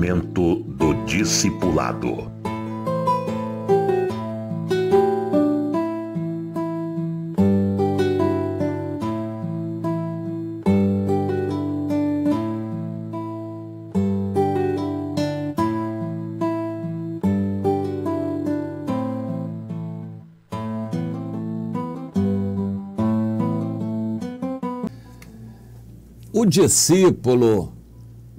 Momento do Discipulado. O discípulo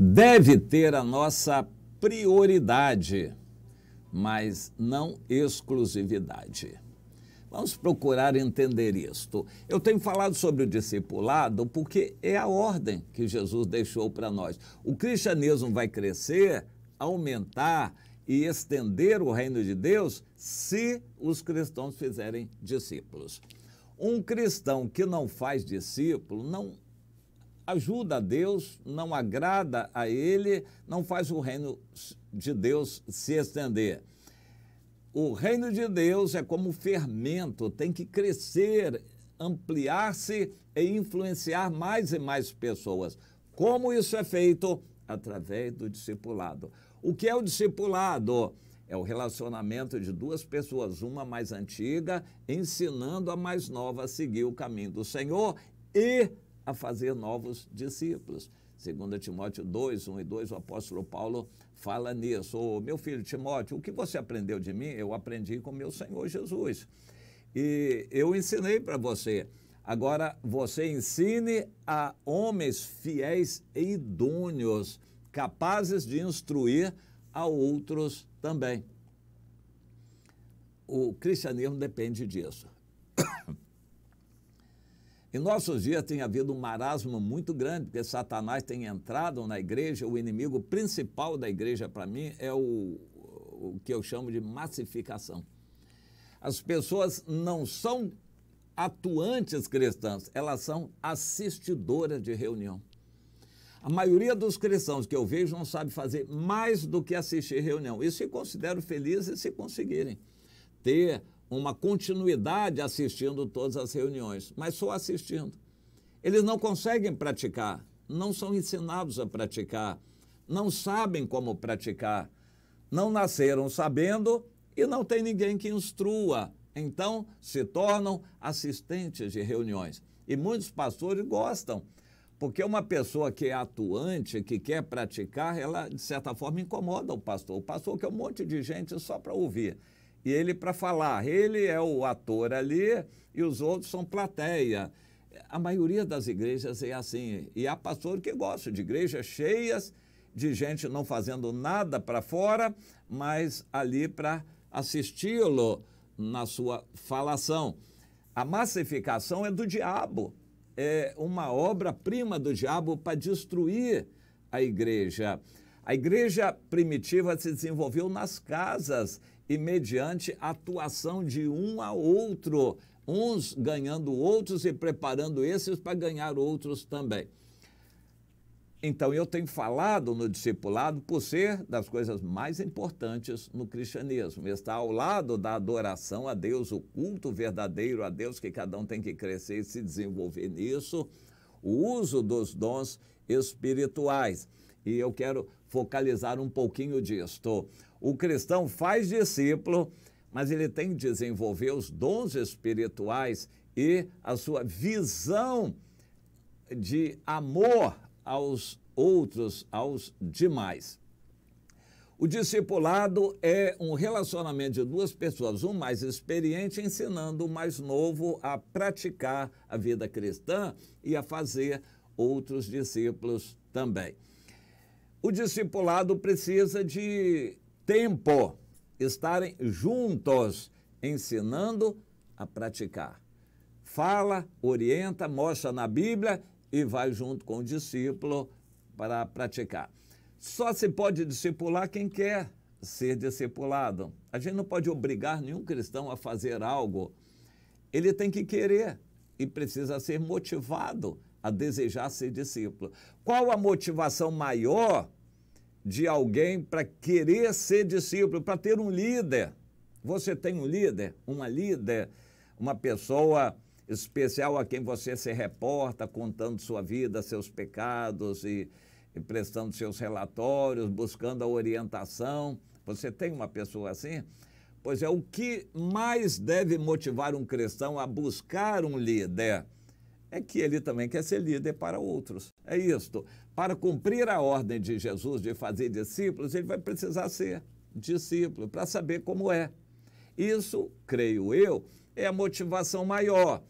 deve ter a nossa prioridade, mas não exclusividade. Vamos procurar entender isto. Eu tenho falado sobre o discipulado porque é a ordem que Jesus deixou para nós. O cristianismo vai crescer, aumentar e estender o reino de Deus se os cristãos fizerem discípulos. Um cristão que não faz discípulo não ajuda a Deus, não agrada a Ele, não faz o reino de Deus se estender. O reino de Deus é como fermento, tem que crescer, ampliar-se e influenciar mais e mais pessoas. Como isso é feito? Através do discipulado. O que é o discipulado? É o relacionamento de duas pessoas, uma mais antiga, ensinando a mais nova a seguir o caminho do Senhor e a fazer novos discípulos. 2 Timóteo 2, 1 e 2, o apóstolo Paulo fala nisso. Ô, meu filho Timóteo, o que você aprendeu de mim? Eu aprendi com meu Senhor Jesus. E eu ensinei para você. Agora, você ensine a homens fiéis e idôneos, capazes de instruir a outros também. O cristianismo depende disso. Em nossos dias tem havido um marasmo muito grande, porque Satanás tem entrado na igreja. O inimigo principal da igreja, para mim, é o que eu chamo de massificação. As pessoas não são atuantes cristãs, elas são assistidoras de reunião. A maioria dos cristãos que eu vejo não sabe fazer mais do que assistir reunião. E se considero felizes se conseguirem ter uma continuidade assistindo todas as reuniões, mas só assistindo. Eles não conseguem praticar, não são ensinados a praticar, não sabem como praticar, não nasceram sabendo e não tem ninguém que instrua. Então, se tornam assistentes de reuniões. E muitos pastores gostam, porque uma pessoa que é atuante, que quer praticar, ela, de certa forma, incomoda o pastor. O pastor quer um monte de gente só para ouvir. E ele para falar, ele é o ator ali e os outros são plateia. A maioria das igrejas é assim. E há pastores que gostam de igrejas cheias, de gente não fazendo nada para fora, mas ali para assisti-lo na sua falação. A massificação é do diabo. É uma obra-prima do diabo para destruir a igreja. A igreja primitiva se desenvolveu nas casas e mediante a atuação de um a outro, uns ganhando outros e preparando esses para ganhar outros também. Então, eu tenho falado no discipulado por ser das coisas mais importantes no cristianismo. Está ao lado da adoração a Deus, o culto verdadeiro a Deus, que cada um tem que crescer e se desenvolver nisso, o uso dos dons espirituais. E eu quero focalizar um pouquinho disto. O cristão faz discípulo, mas ele tem que desenvolver os dons espirituais e a sua visão de amor aos outros, aos demais. O discipulado é um relacionamento de duas pessoas, um mais experiente ensinando o mais novo a praticar a vida cristã e a fazer outros discípulos também. O discipulado precisa de tempo, estarem juntos, ensinando a praticar. Fala, orienta, mostra na Bíblia e vai junto com o discípulo para praticar. Só se pode discipular quem quer ser discipulado. A gente não pode obrigar nenhum cristão a fazer algo. Ele tem que querer e precisa ser motivado a desejar ser discípulo. Qual a motivação maior de alguém para querer ser discípulo, para ter um líder? Você tem um líder, uma pessoa especial a quem você se reporta, contando sua vida, seus pecados e e prestando seus relatórios, buscando a orientação. Você tem uma pessoa assim? Pois é, o que mais deve motivar um cristão a buscar um líder é que ele também quer ser líder para outros. É isto. Para cumprir a ordem de Jesus de fazer discípulos, ele vai precisar ser discípulo, para saber como é. Isso, creio eu, é a motivação maior.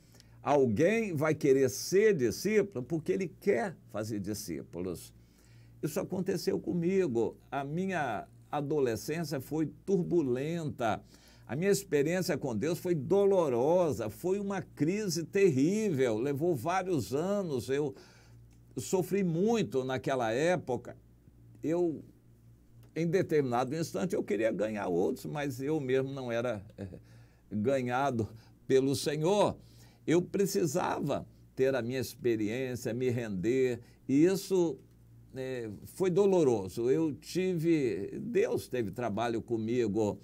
Alguém vai querer ser discípulo porque ele quer fazer discípulos. Isso aconteceu comigo. A minha adolescência foi turbulenta. A minha experiência com Deus foi dolorosa, foi uma crise terrível, levou vários anos, eu sofri muito naquela época. Em determinado instante, eu queria ganhar outros, mas eu mesmo não era ganhado pelo Senhor. Eu precisava ter a minha experiência, me render, e isso foi doloroso. Deus teve trabalho comigo,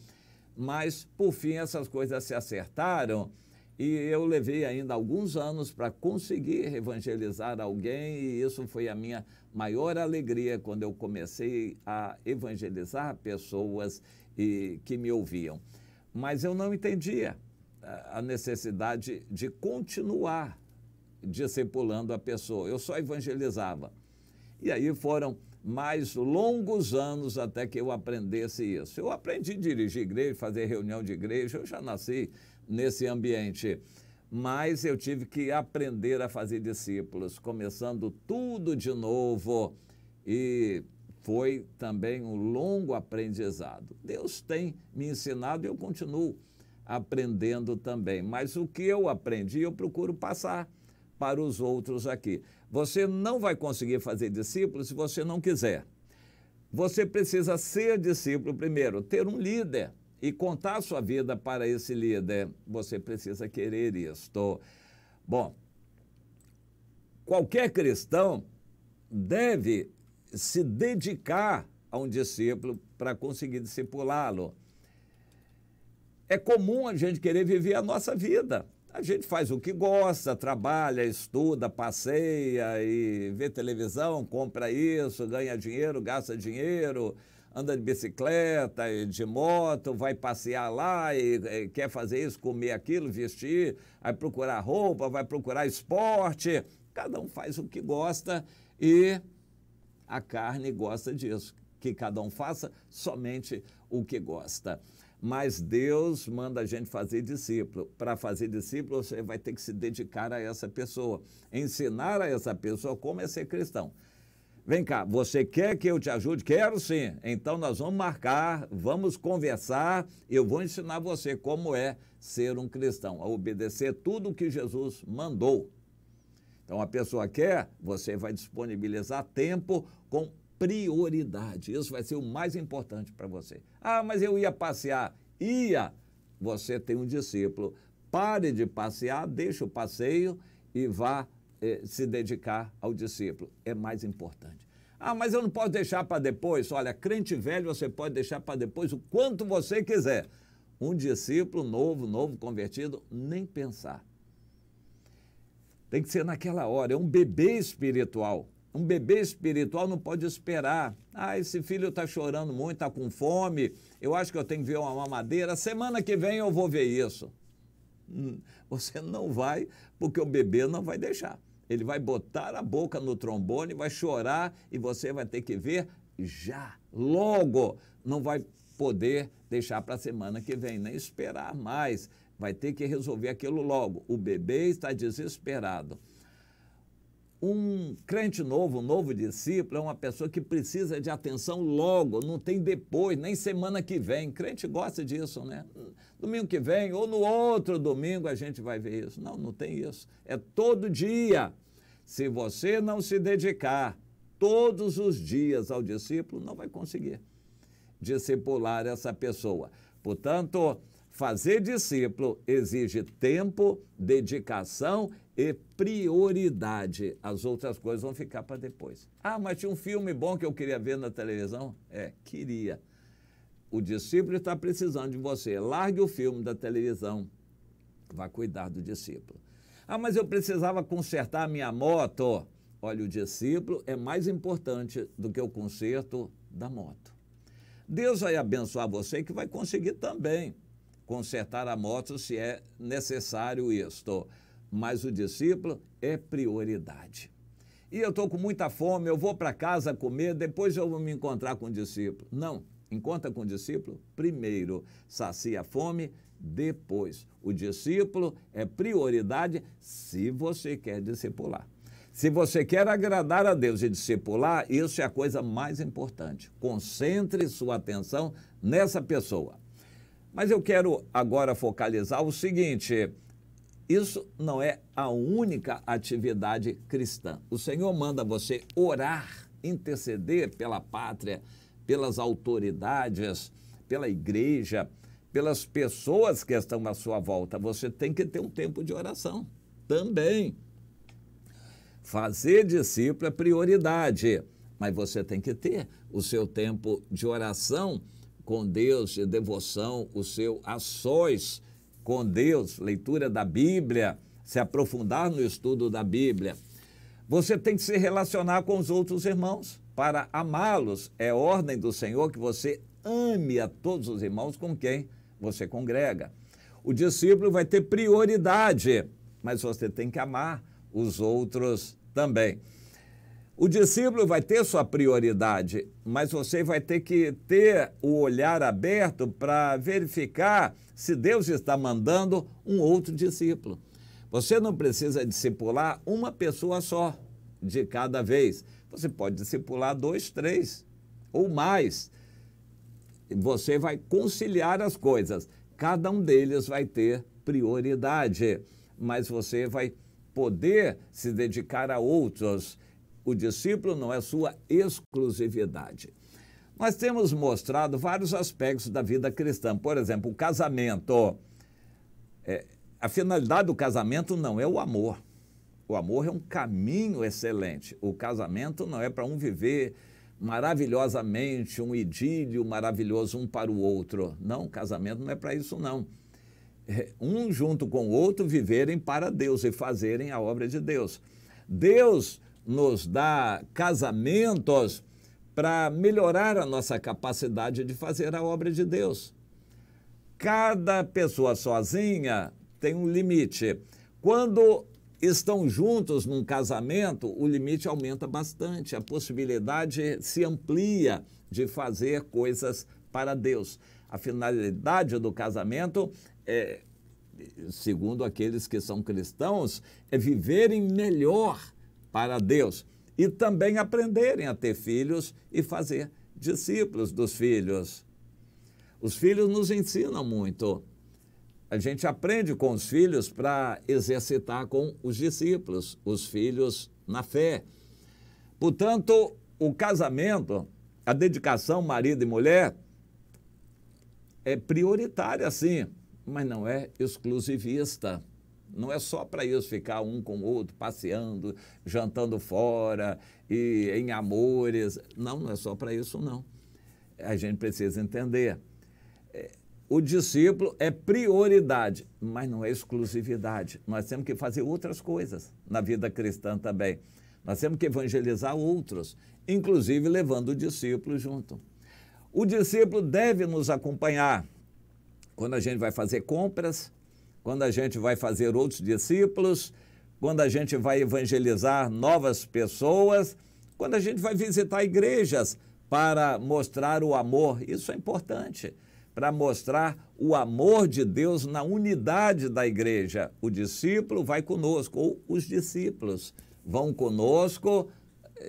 mas, por fim, essas coisas se acertaram e eu levei ainda alguns anos para conseguir evangelizar alguém, e isso foi a minha maior alegria quando eu comecei a evangelizar pessoas que me ouviam. Mas eu não entendia a necessidade de continuar discipulando a pessoa. Eu só evangelizava. E aí foram mais longos anos até que eu aprendesse isso. Eu aprendi a dirigir igreja, fazer reunião de igreja, eu já nasci nesse ambiente, mas eu tive que aprender a fazer discípulos, começando tudo de novo, e foi também um longo aprendizado. Deus tem me ensinado e eu continuo aprendendo também, mas o que eu aprendi eu procuro passar para os outros aqui. Você não vai conseguir fazer discípulos se você não quiser. Você precisa ser discípulo primeiro, ter um líder e contar a sua vida para esse líder. Você precisa querer isto. Bom, qualquer cristão deve se dedicar a um discípulo para conseguir discipulá-lo. É comum a gente querer viver a nossa vida. A gente faz o que gosta, trabalha, estuda, passeia e vê televisão, compra isso, ganha dinheiro, gasta dinheiro, anda de bicicleta, de moto, vai passear lá e quer fazer isso, comer aquilo, vestir, vai procurar roupa, vai procurar esporte. Cada um faz o que gosta e a carne gosta disso, que cada um faça somente o que gosta. Mas Deus manda a gente fazer discípulo. Para fazer discípulo, você vai ter que se dedicar a essa pessoa, ensinar a essa pessoa como é ser cristão. Vem cá, você quer que eu te ajude? Quero sim. Então nós vamos marcar, vamos conversar, eu vou ensinar você como é ser um cristão, a obedecer tudo o que Jesus mandou. Então a pessoa quer, você vai disponibilizar tempo com prioridade. Isso vai ser o mais importante para você. Ah, mas eu ia passear. Ia. Você tem um discípulo. Pare de passear, deixe o passeio e vá se dedicar ao discípulo. É mais importante. Ah, mas eu não posso deixar para depois. Olha, crente velho você pode deixar para depois o quanto você quiser. Um discípulo novo convertido, nem pensar. Tem que ser naquela hora. É um bebê espiritual. Um bebê espiritual não pode esperar. Ah, esse filho está chorando muito, está com fome, eu acho que eu tenho que ver uma mamadeira, semana que vem eu vou ver isso. Você não vai, porque o bebê não vai deixar. Ele vai botar a boca no trombone, vai chorar e você vai ter que ver já, logo. Não vai poder deixar para a semana que vem, nem esperar mais. Vai ter que resolver aquilo logo. O bebê está desesperado. Um crente novo, um novo discípulo, é uma pessoa que precisa de atenção logo, não tem depois, nem semana que vem. Crente gosta disso, né? Domingo que vem ou no outro domingo a gente vai ver isso. Não, não tem isso. É todo dia. Se você não se dedicar todos os dias ao discípulo, não vai conseguir discipular essa pessoa. Portanto, fazer discípulo exige tempo, dedicação e prioridade. As outras coisas vão ficar para depois. Ah, mas tinha um filme bom que eu queria ver na televisão? Queria. O discípulo está precisando de você. Largue o filme da televisão. Vá cuidar do discípulo. Ah, mas eu precisava consertar a minha moto. Olha, o discípulo é mais importante do que o conserto da moto. Deus vai abençoar você que vai conseguir também consertar a moto se é necessário isto. Mas o discípulo é prioridade. E eu estou com muita fome, eu vou para casa comer, depois eu vou me encontrar com o discípulo. Não, encontra com o discípulo primeiro, sacia a fome, depois. O discípulo é prioridade se você quer discipular. Se você quer agradar a Deus e discipular, isso é a coisa mais importante. Concentre sua atenção nessa pessoa. Mas eu quero agora focalizar o seguinte: isso não é a única atividade cristã. O Senhor manda você orar, interceder pela pátria, pelas autoridades, pela igreja, pelas pessoas que estão à sua volta. Você tem que ter um tempo de oração também. Fazer discípulo é prioridade, mas você tem que ter o seu tempo de oração com Deus, de devoção, o seu a sós com Deus, leitura da Bíblia, se aprofundar no estudo da Bíblia. Você tem que se relacionar com os outros irmãos para amá-los. É ordem do Senhor que você ame a todos os irmãos com quem você congrega. O discípulo vai ter prioridade, mas você tem que amar os outros também. O discípulo vai ter sua prioridade, mas você vai ter que ter o olhar aberto para verificar se Deus está mandando um outro discípulo. Você não precisa discipular uma pessoa só de cada vez. Você pode discipular 2, 3 ou mais. Você vai conciliar as coisas. Cada um deles vai ter prioridade, mas você vai poder se dedicar a outros. O discípulo não é sua exclusividade. Nós temos mostrado vários aspectos da vida cristã. Por exemplo, o casamento. A finalidade do casamento não é o amor. O amor é um caminho excelente. O casamento não é para um viver maravilhosamente, um idílio maravilhoso um para o outro. Não, o casamento não é para isso, não. Um junto com o outro viverem para Deus e fazerem a obra de Deus. Deus nos dá casamentos para melhorar a nossa capacidade de fazer a obra de Deus. Cada pessoa sozinha tem um limite. Quando estão juntos num casamento, o limite aumenta bastante, a possibilidade se amplia de fazer coisas para Deus. A finalidade do casamento segundo aqueles que são cristãos, é viverem melhor para Deus e também aprenderem a ter filhos e fazer discípulos dos filhos. Os filhos nos ensinam muito. A gente aprende com os filhos para exercitar com os discípulos, os filhos na fé. Portanto, o casamento, a dedicação marido e mulher, é prioritária, sim, mas não é exclusivista. Não é só para isso ficar um com o outro, passeando, jantando fora e em amores. Não, não é só para isso, não. A gente precisa entender. O discípulo é prioridade, mas não é exclusividade. Nós temos que fazer outras coisas na vida cristã também. Nós temos que evangelizar outros, inclusive levando o discípulo junto. O discípulo deve nos acompanhar quando a gente vai fazer compras, quando a gente vai fazer outros discípulos, quando a gente vai evangelizar novas pessoas, quando a gente vai visitar igrejas para mostrar o amor. Isso é importante, para mostrar o amor de Deus na unidade da igreja. O discípulo vai conosco, ou os discípulos vão conosco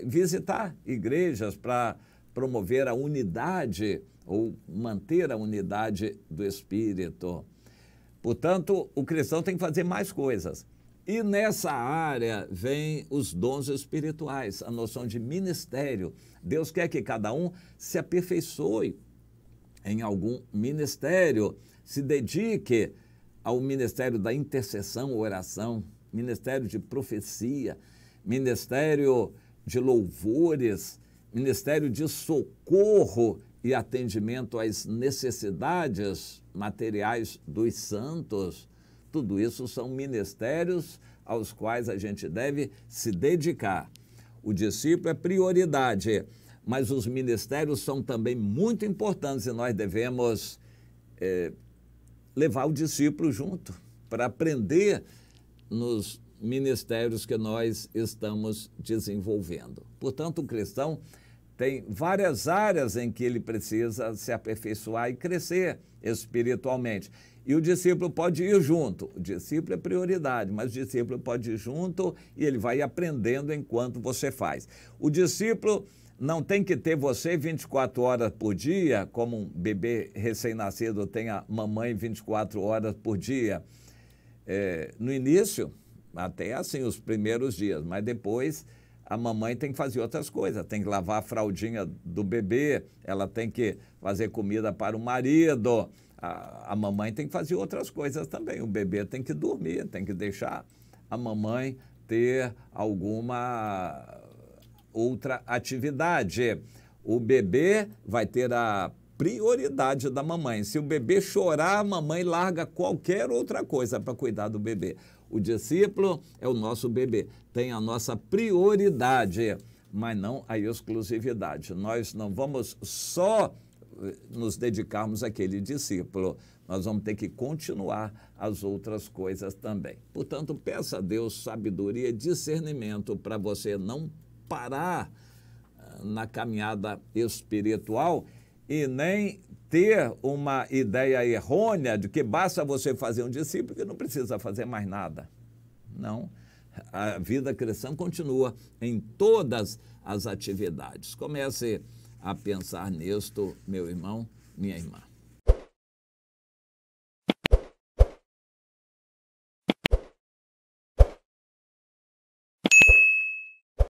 visitar igrejas para promover a unidade ou manter a unidade do Espírito. Portanto, o cristão tem que fazer mais coisas. E nessa área vem os dons espirituais, a noção de ministério. Deus quer que cada um se aperfeiçoe em algum ministério, se dedique ao ministério da intercessão, oração, ministério de profecia, ministério de louvores, ministério de socorro e atendimento às necessidades materiais dos santos. Tudo isso são ministérios aos quais a gente deve se dedicar. O discípulo é prioridade, mas os ministérios são também muito importantes e nós devemos levar o discípulo junto para aprender nos ministérios que nós estamos desenvolvendo. Portanto, o cristão tem várias áreas em que ele precisa se aperfeiçoar e crescer espiritualmente. E o discípulo pode ir junto. O discípulo é prioridade, mas o discípulo pode ir junto e ele vai aprendendo enquanto você faz. O discípulo não tem que ter você 24 horas por dia, como um bebê recém-nascido tem a mamãe 24 horas por dia. No início, até assim, os primeiros dias, mas depois a mamãe tem que fazer outras coisas, tem que lavar a fraldinha do bebê, ela tem que fazer comida para o marido, a mamãe tem que fazer outras coisas também, o bebê tem que dormir, tem que deixar a mamãe ter alguma outra atividade. O bebê vai ter a prioridade da mamãe. Se o bebê chorar, a mamãe larga qualquer outra coisa para cuidar do bebê. O discípulo é o nosso bebê, tem a nossa prioridade, mas não a exclusividade. Nós não vamos só nos dedicarmos àquele discípulo, nós vamos ter que continuar as outras coisas também. Portanto, peça a Deus sabedoria e discernimento para você não parar na caminhada espiritual e nem ter uma ideia errônea de que basta você fazer um discípulo que não precisa fazer mais nada. Não, a vida cristã continua em todas as atividades. Comece a pensar nisto, meu irmão, minha irmã.